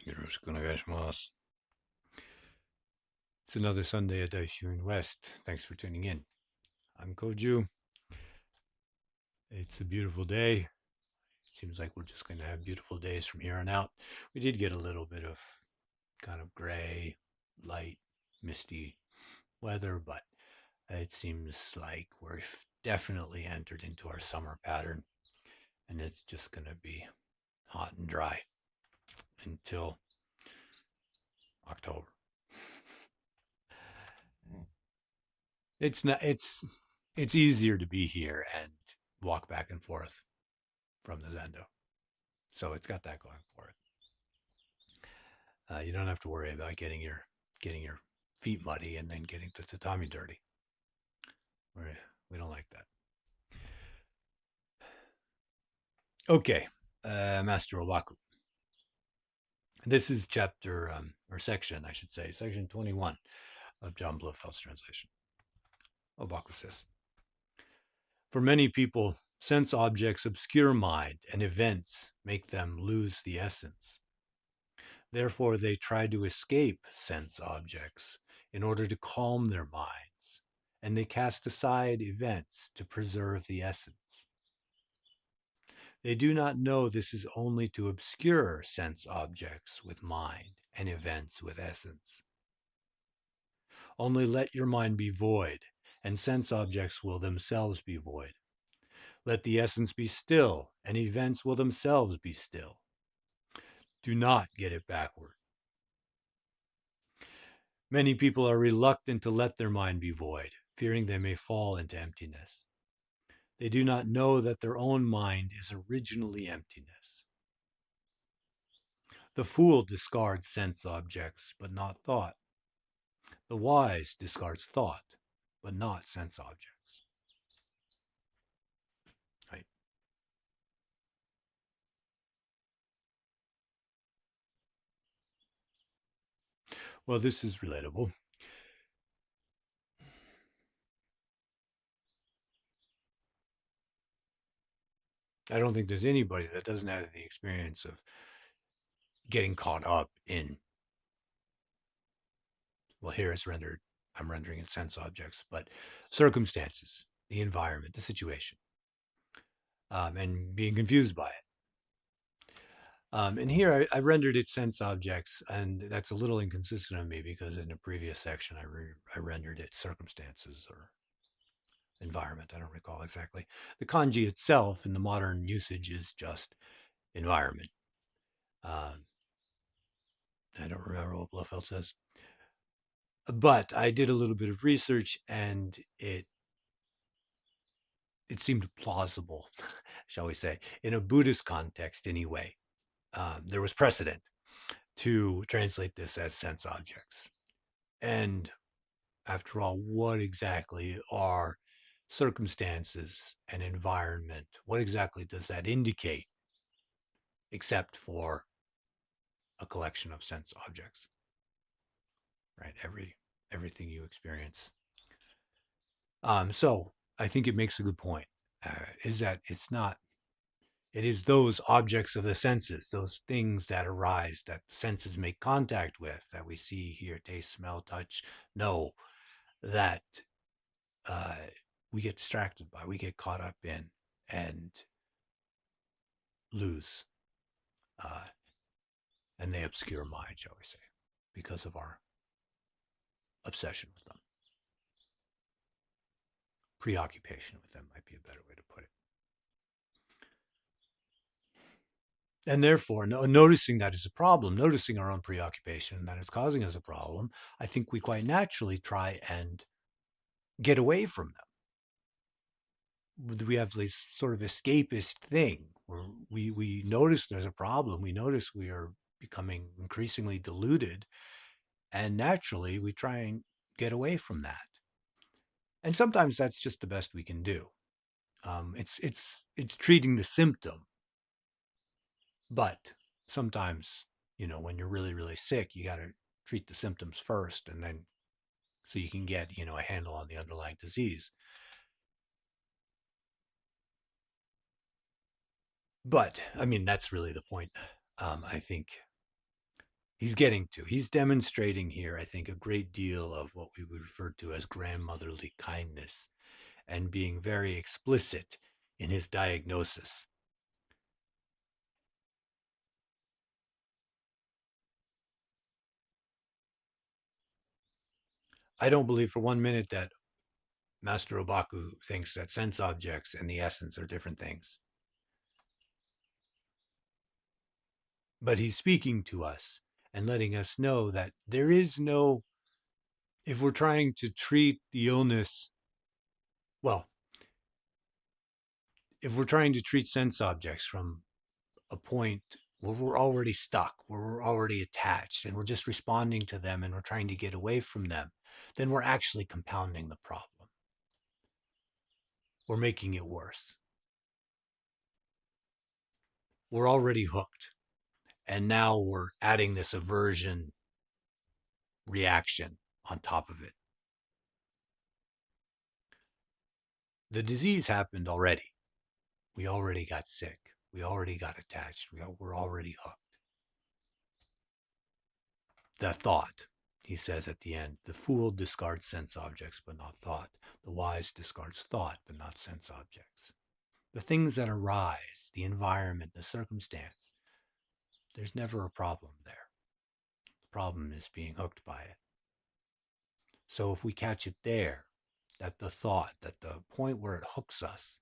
よろしくお願いします. It's another Sunday at Daishu-in West. Thanks for tuning in. I'm Koju. It's a beautiful day. It seems like we're just going to have beautiful days from here on out. We did get a little bit of kind of gray, light, misty weather, but it seems like we've definitely entered into our summer pattern, and it's just going to be hot and dry until October. It's not. It's easier to be here and walk back and forth from the Zendo, so it's got that going for it. You don't have to worry about getting your feet muddy and then getting the tatami dirty. We're, we don't like that. Okay, Master Obaku. This is chapter or section, I should say, section 21 of John Blofeld's translation. Obaku says, for many people, sense objects obscure mind and events make them lose the essence. Therefore, they try to escape sense objects in order to calm their minds, and they cast aside events to preserve the essence. They do not know this is only to obscure sense objects with mind and events with essence. Only let your mind be void, and sense objects will themselves be void. Let the essence be still, and events will themselves be still. Do not get it backward. Many people are reluctant to let their mind be void, fearing they may fall into emptiness. They do not know that their own mind is originally emptiness. The fool discards sense objects, but not thought. The wise discards thought, but not sense objects. Right. Well, this is relatable. I don't think there's anybody that doesn't have the experience of getting caught up in, well, here I'm rendering it sense objects, but circumstances, the environment, the situation, and being confused by it. And here I rendered it sense objects, and that's a little inconsistent of me because in a previous section I rendered it circumstances or environment. I don't recall exactly. The kanji itself in the modern usage is just environment. Um, I don't remember what Blofeld says, but I did a little bit of research, and it seemed plausible, shall we say, in a Buddhist context anyway. There was precedent to translate this as sense objects. And after all, what exactly are circumstances and environment? What exactly does that indicate, except for a collection of sense objects? Right? Everything you experience. So I think it makes a good point. Is that it's not. It is those objects of the senses, those things that arise, that the senses make contact with, that we see, hear, taste, smell, touch, know, that uh, we get distracted by, we get caught up in, and lose. Uh, and they obscure mind, shall we say, because of our obsession with them. Preoccupation with them might be a better way to put it. And therefore, noticing that is a problem, noticing our own preoccupation that is causing us a problem, I think we quite naturally try and get away from them. We have this sort of escapist thing where we notice there's a problem. We notice we are becoming increasingly deluded. And naturally, we try and get away from that. And sometimes that's just the best we can do. It's treating the symptom, but sometimes, when you're really really sick, you got to treat the symptoms first, and then so you can get a handle on the underlying disease. But I mean, that's really the point. I think He's demonstrating here, I think, a great deal of what we would refer to as grandmotherly kindness and being very explicit in his diagnosis. I don't believe for 1 minute that Master Obaku thinks that sense objects and the essence are different things. But he's speaking to us and letting us know that there is no, if we're trying to treat the illness, well, if we're trying to treat sense objects from a point where we're already stuck, where we're already attached, and we're just responding to them and we're trying to get away from them, then we're actually compounding the problem. We're making it worse. We're already hooked. And now we're adding this aversion reaction on top of it. The disease happened already. We already got sick. We already got attached. We're already hooked. The thought, he says at the end, the fool discards sense objects but not thought. The wise discards thought but not sense objects. The things that arise, the environment, the circumstance, there's never a problem there. The problem is being hooked by it. So if we catch it there, at the thought, at the point where it hooks us,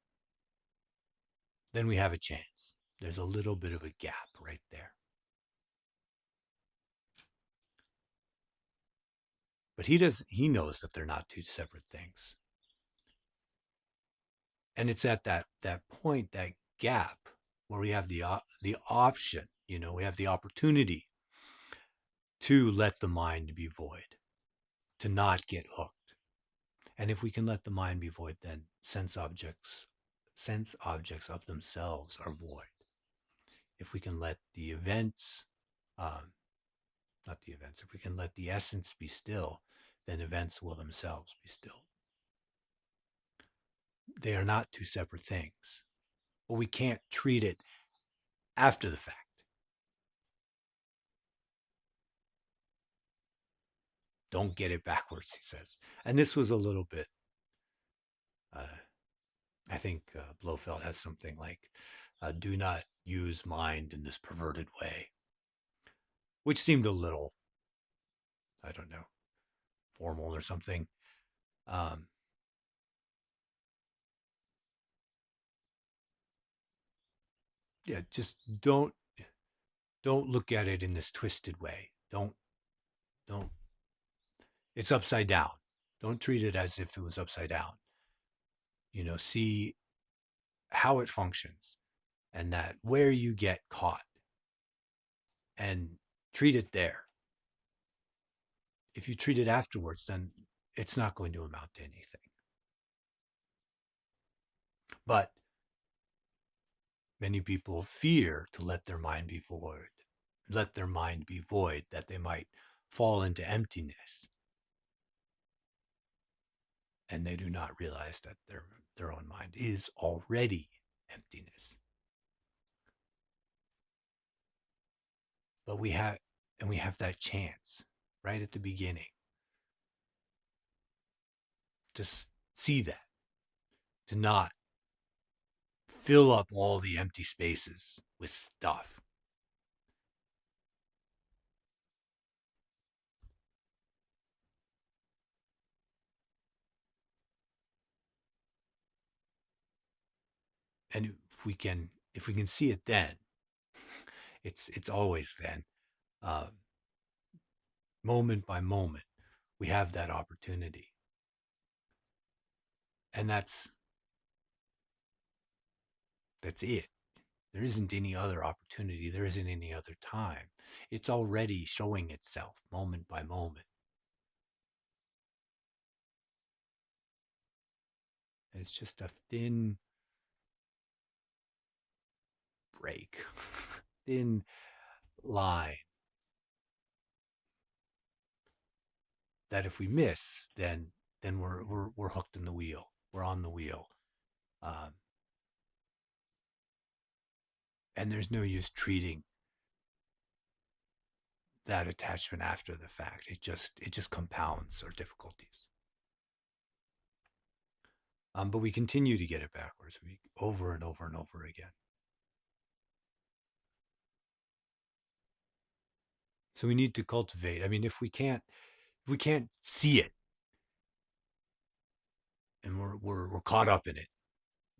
then we have a chance. There's a little bit of a gap right there. But he knows that they're not two separate things. And it's at that point, that gap, where we have the option, we have the opportunity to let the mind be void, to not get hooked. And if we can let the mind be void, then sense objects of themselves are void. If we can let the events, um, not the events, if we can let the essence be still, then events will themselves be still. They are not two separate things. But we can't treat it after the fact. Don't get it backwards, he says. And this was a little bit, uh, I think Blofeld has something like, do not use mind in this perverted way, which seemed a little, I don't know, formal or something. Um, yeah, just don't look at it in this twisted way. Don't. It's upside down. Don't treat it as if it was upside down. See how it functions and that where you get caught and treat it there. If you treat it afterwards, then it's not going to amount to anything. But many people fear to let their mind be void, that they might fall into emptiness. And they do not realize that their own mind is already emptiness. But we have that chance right at the beginning to see that, to not fill up all the empty spaces with stuff. And if we can see it then, it's always then, uh, moment by moment, we have that opportunity, and that's it. There isn't any other opportunity. There isn't any other time. It's already showing itself moment by moment. And it's just a thin break, thin line that if we miss, then we're hooked in the wheel. We're on the wheel, um, and there's no use treating that attachment after the fact. It just compounds our difficulties. But we continue to get it backwards, over and over and over again. So we need to cultivate. I mean, if we can't see it and we're caught up in it,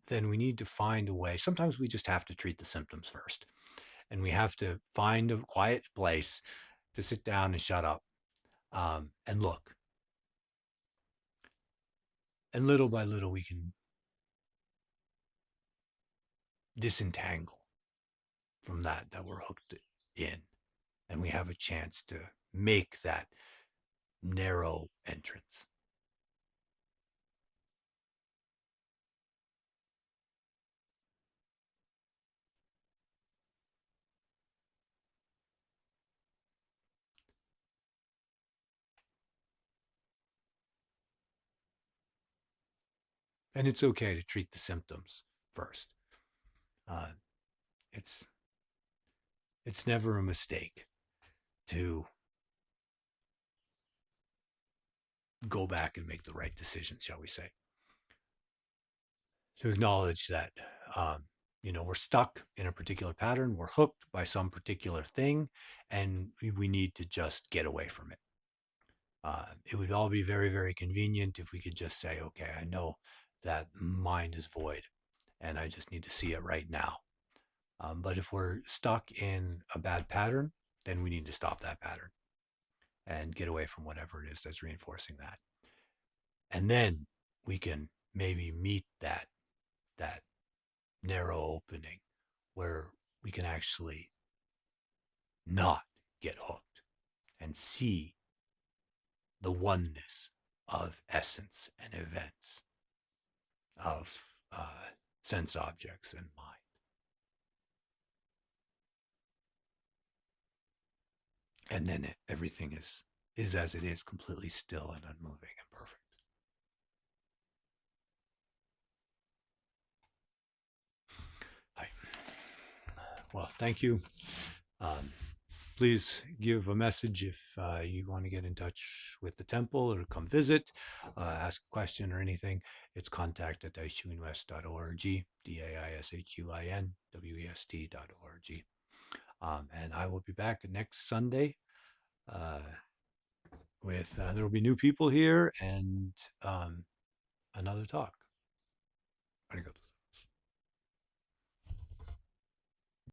then we need to find a way. Sometimes we just have to treat the symptoms first, and we have to find a quiet place to sit down and shut up, and look. And little by little, we can disentangle from that we're hooked in, and we have a chance to make that narrow entrance. And it's okay to treat the symptoms first. Uh, it's it's never a mistake to go back and make the right decisions, shall we say? To acknowledge that, um, we're stuck in a particular pattern, we're hooked by some particular thing, and we need to just get away from it. It would all be very, very convenient if we could just say, okay, I know that mind is void and I just need to see it right now. But if we're stuck in a bad pattern, then we need to stop that pattern and get away from whatever it is that's reinforcing that. And then we can maybe meet that narrow opening where we can actually not get hooked and see the oneness of essence and events, of sense objects and mind. And then everything is as it is, completely still and unmoving and perfect. Hi. Well, thank you. Um, Please give a message if you want to get in touch with the temple or come visit, ask a question or anything. It's contact at daishuinwest.org, daishuinwest.org. And I will be back next Sunday uh, with, there will be new people here and another talk. Arigato.